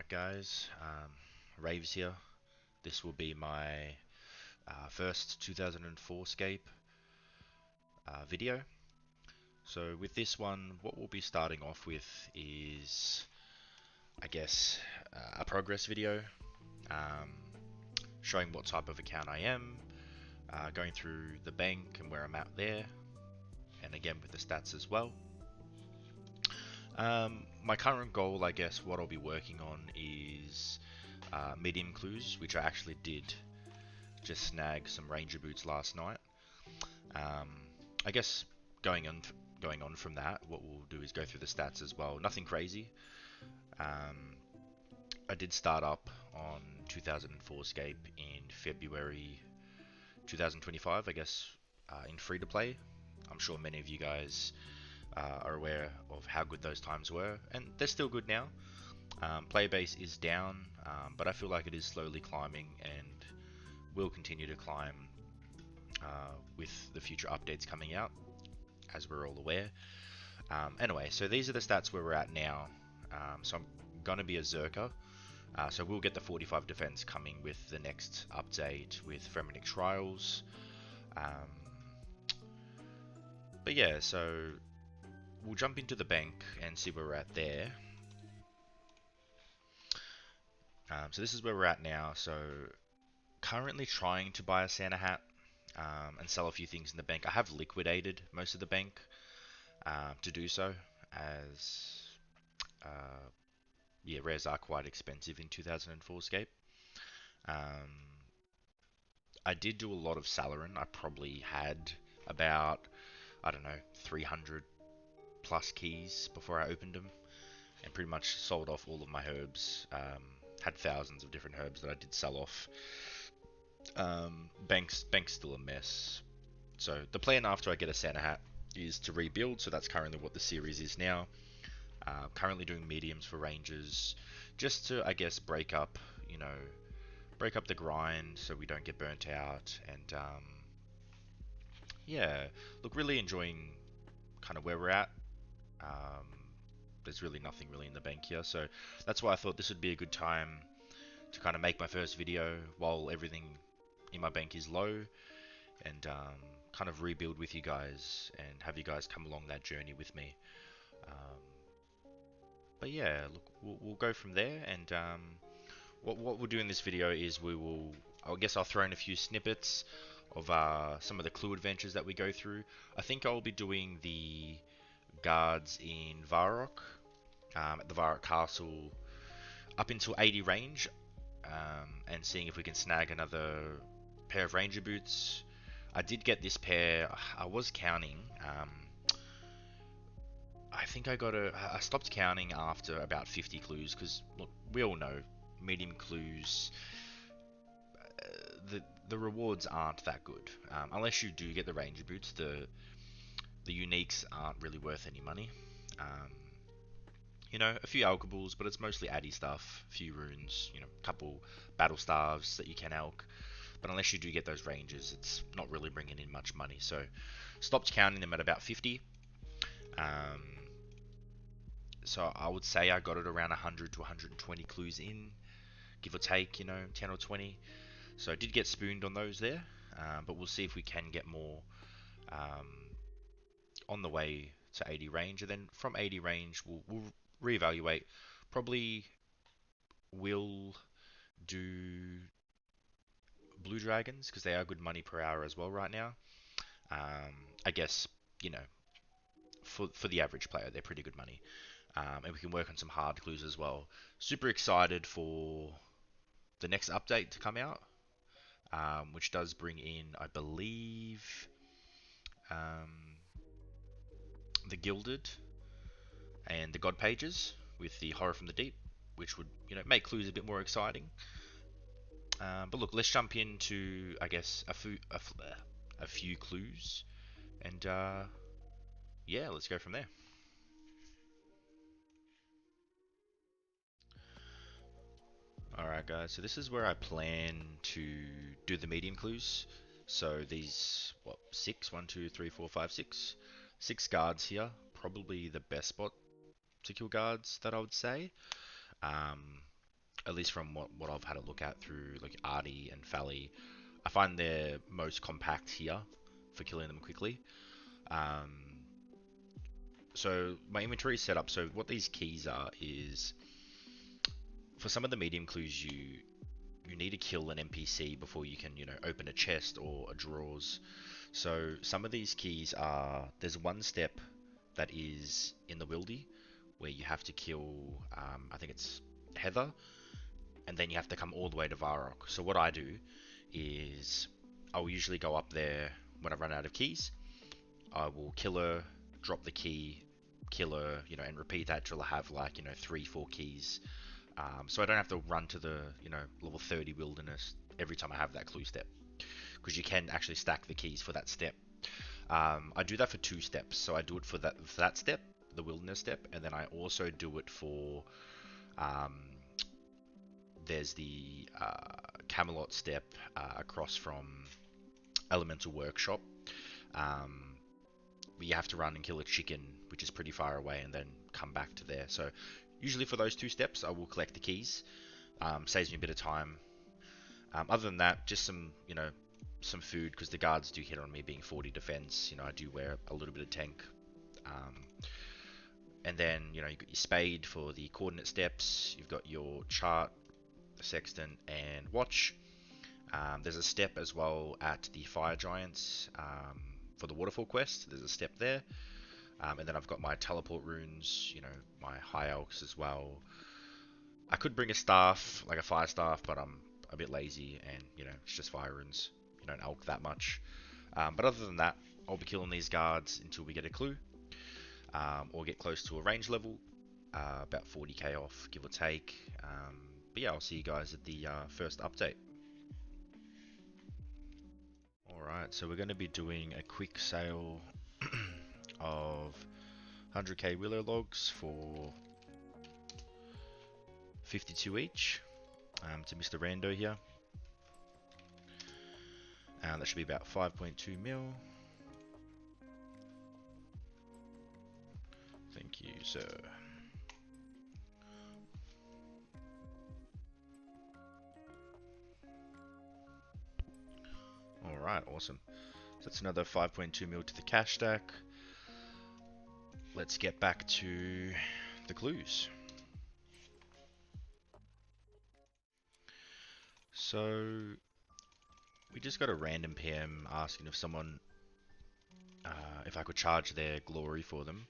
Alright guys, Raves here. This will be my first 2004scape video. So with this one, what we'll be starting off with is, I guess, a progress video, um, showing what type of account I am, going through the bank and where I'm at there, and again with the stats as well. My current goal, I guess, what I'll be working on is medium clues, which I actually did just snag some ranger boots last night. Um, I guess going on from that, what we'll do is go through the stats as well. Nothing crazy. Um, I did start up on 2004scape in February 2025, I guess, in free to play. I'm sure many of you guys are aware of how good those times were, and they're still good now. Player base is down, but I feel like it is slowly climbing and will continue to climb with the future updates coming out, as we're all aware. Anyway, so these are the stats where we're at now. So I'm going to be a Zerker. So we'll get the 45 defense coming with the next update with Fremennik Trials. But yeah, so we'll jump into the bank and see where we're at there. So this is where we're at now. So currently trying to buy a Santa hat and sell a few things in the bank. I have liquidated most of the bank to do so, as yeah, rares are quite expensive in 2004scape. I did do a lot of Salarin. I probably had about, I don't know, 300 plus keys before I opened them, and pretty much sold off all of my herbs. Had thousands of different herbs that I did sell off. Bank's still a mess. So the plan after I get a Santa hat is to rebuild. So that's currently what the series is now. Currently doing mediums for rangers, just to, I guess, break up the grind so we don't get burnt out. And yeah, look, really enjoying kind of where we're at. There's really nothing really in the bank here, so that's why I thought this would be a good time to kind of make my first video while everything in my bank is low, and kind of rebuild with you guys and have you guys come along that journey with me. But yeah, look, we'll go from there. And what we'll do in this video is I guess I'll throw in a few snippets of some of the clue adventures that we go through. I think I'll be doing the guards in Varrock, at the Varrock Castle, up until 80 range, and seeing if we can snag another pair of ranger boots. I did get this pair. I was counting. I think I stopped counting after about 50 clues, because look, we all know medium clues, the rewards aren't that good, unless you do get the ranger boots. The uniques aren't really worth any money. You know, a few alkables, but it's mostly addy stuff, a few runes, you know, a couple battle staves that you can alk. But unless you do get those ranges, it's not really bringing in much money. So stopped counting them at about 50. So I would say I got it around 100 to 120 clues in, give or take, you know, 10 or 20. So I did get spooned on those there, but we'll see if we can get more on the way to 80 range. And then from 80 range, we'll reevaluate. Probably will do blue dragons, because they are good money per hour as well right now. I guess, you know, for the average player, they're pretty good money. And we can work on some hard clues as well. Super excited for the next update to come out, which does bring in, I believe, the Gilded and the God Pages with the Horror from the Deep, which would, you know, make clues a bit more exciting. But look, let's jump into, I guess, a few clues, and yeah, let's go from there. Alright guys, so this is where I plan to do the medium clues. So these, what, six? 1, 2, 3, 4, 5, 6. 6 guards here. Probably the best spot to kill guards that I would say. at least from what I've had a look at through like Artie and Fally, I find they're most compact here for killing them quickly. Um, so my inventory is set up. So what these keys are is, for some of the medium clues, you need to kill an NPC before you can, open a chest or a drawers. So some of these keys are, there's one step that is in the wildy where you have to kill, I think it's Heather, and then you have to come all the way to Varrock. So what I do is I'll usually go up there when I run out of keys. I will kill her, drop the key, kill her, and repeat that till I have like, 3, 4 keys. So I don't have to run to the, level 30 wilderness every time I have that clue step, because you can actually stack the keys for that step. I do that for 2 steps. So I do it for that step, the wilderness step, and then I also do it for um, there's the Camelot step across from Elemental Workshop. Um, you have to run and kill a chicken, which is pretty far away, and then come back to there. So usually for those 2 steps, I will collect the keys. Saves me a bit of time. Other than that, just some food, because the guards do hit on me being 40 defense. I do wear a little bit of tank. And then, you've got your spade for the coordinate steps. You've got your chart, sextant, and watch. There's a step as well at the fire giants for the waterfall quest. There's a step there. And then I've got my teleport runes, my high elks as well. I could bring a staff, like a fire staff, but I'm a bit lazy, and it's just fire runes. You don't elk that much. But other than that, I'll be killing these guards until we get a clue, or get close to a range level, about 40k off, give or take. But yeah, I'll see you guys at the first update. Alright, so we're going to be doing a quick sale of 100k willow logs for 52 each to Mr. Rando here. That should be about 5.2 mil. Thank you, sir. Alright, awesome. So that's another 5.2 mil to the cash stack. Let's get back to the clues. So we just got a random PM asking if if I could charge their glory for them.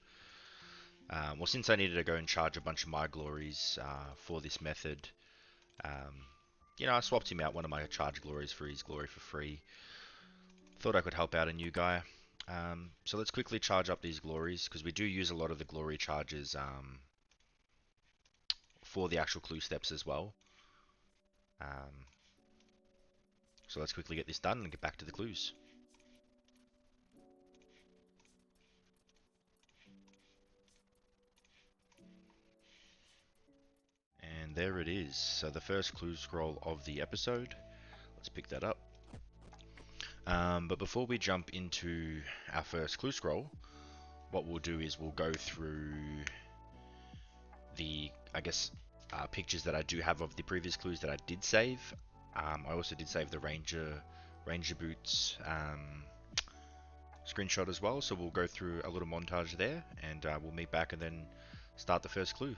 Well, since I needed to go and charge a bunch of my glories for this method, I swapped him out one of my charge glories for his glory for free. Thought I could help out a new guy. So let's quickly charge up these glories, because we do use a lot of the glory charges for the actual clue steps as well. So let's quickly get this done and get back to the clues. And there it is. So the first clue scroll of the episode. Let's pick that up. But before we jump into our first clue scroll, what we'll do is we'll go through the, pictures that I do have of the previous clues that I did save. I also did save the ranger boots screenshot as well, so we'll go through a little montage there, and we'll meet back and then start the first clue.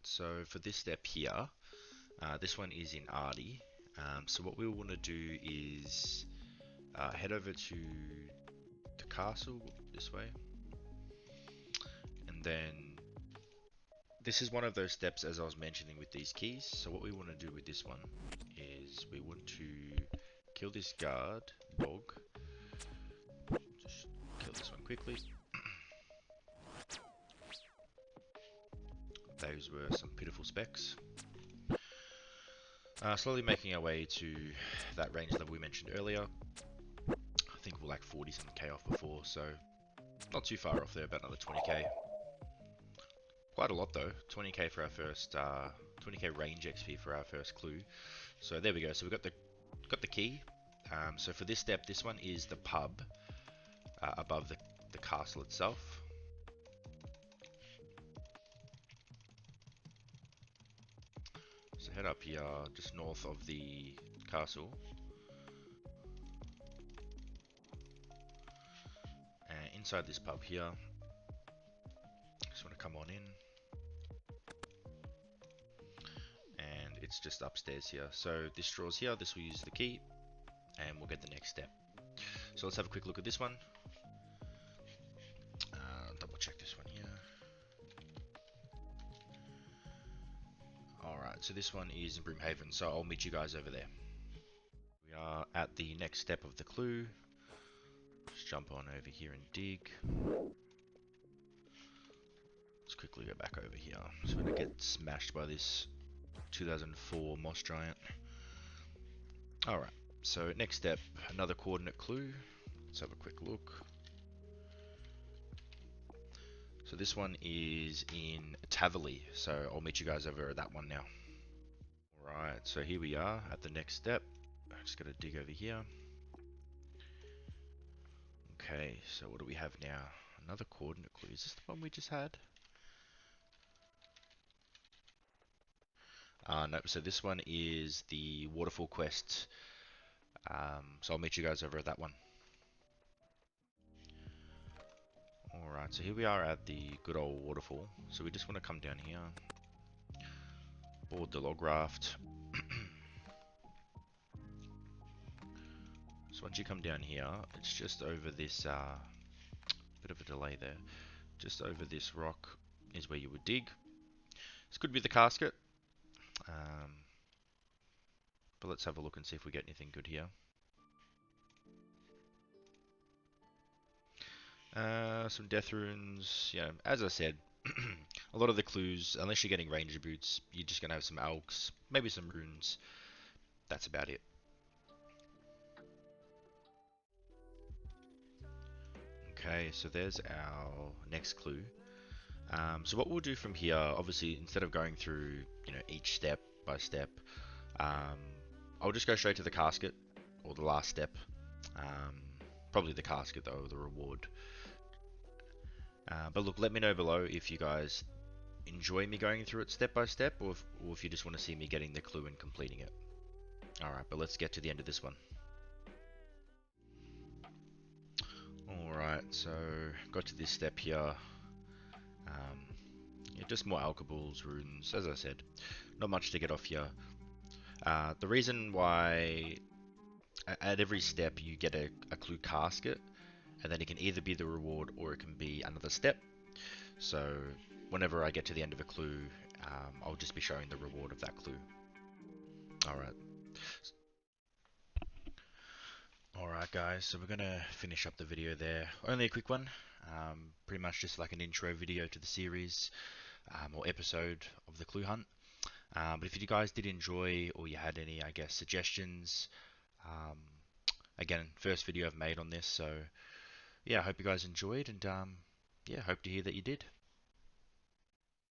So for this step here, this one is in Artie. So what we want to do is head over to the castle this way, and then this is one of those steps, as I was mentioning, with these keys. So what we want to do with this one is we want to kill this guard dog. Just kill this one quickly. Those were some pitiful specs. Slowly making our way to that range level we mentioned earlier. I think we're like 40 something K off before, so not too far off there, about another 20k. Quite a lot though, 20k for our first, 20k range XP for our first clue. So there we go. So we got the key. So for this step, this one is the pub above the castle itself. So head up here, just north of the castle. And inside this pub here, just want to come on in. And it's just upstairs here. So this draw's here, this will use the key, and we'll get the next step. So let's have a quick look at this one. Double check this one here. Alright, so this one is in Brimhaven, so I'll meet you guys over there. We are at the next step of the clue. Just jump on over here and dig. Let's quickly go back over here. So we're gonna get smashed by this 2004 moss giant. Alright, so next step, another coordinate clue. Let's have a quick look. So this one is in Taverley, so I'll meet you guys over at that one now. Alright, so here we are at the next step. I'm just gonna dig over here. Okay, so what do we have now? Another coordinate clue. Is this the one we just had? No, so this one is the waterfall quest. So I'll meet you guys over at that one. Alright, so here we are at the good old waterfall. So we just want to come down here, board the log raft. So once you come down here, it's just over this, bit of a delay there. Just over this rock is where you would dig. This could be the casket. But let's have a look and see if we get anything good here. Some death runes. Yeah, as I said, a lot of the clues, unless you're getting ranger boots, you're just gonna have some alks, maybe some runes. That's about it. Okay, so there's our next clue. So what we'll do from here, obviously, instead of going through, each step by step, I'll just go straight to the casket, or the last step. Probably the casket though, the reward. But look, let me know below if you guys enjoy me going through it step by step, or if you just want to see me getting the clue and completing it. Alright, but let's get to the end of this one. Alright, so got to this step here. Yeah, just more alkables, runes, as I said. Not much to get off here. The reason why at every step you get a clue casket, and then it can either be the reward or it can be another step. So whenever I get to the end of a clue, I'll just be showing the reward of that clue. Alright. Alright guys, so we're gonna finish up the video there. Only a quick one. Pretty much just like an intro video to the series, or episode of the clue hunt. But if you guys did enjoy, or you had any, I guess, suggestions, again, first video I've made on this, so yeah, I hope you guys enjoyed, and yeah, hope to hear that you did.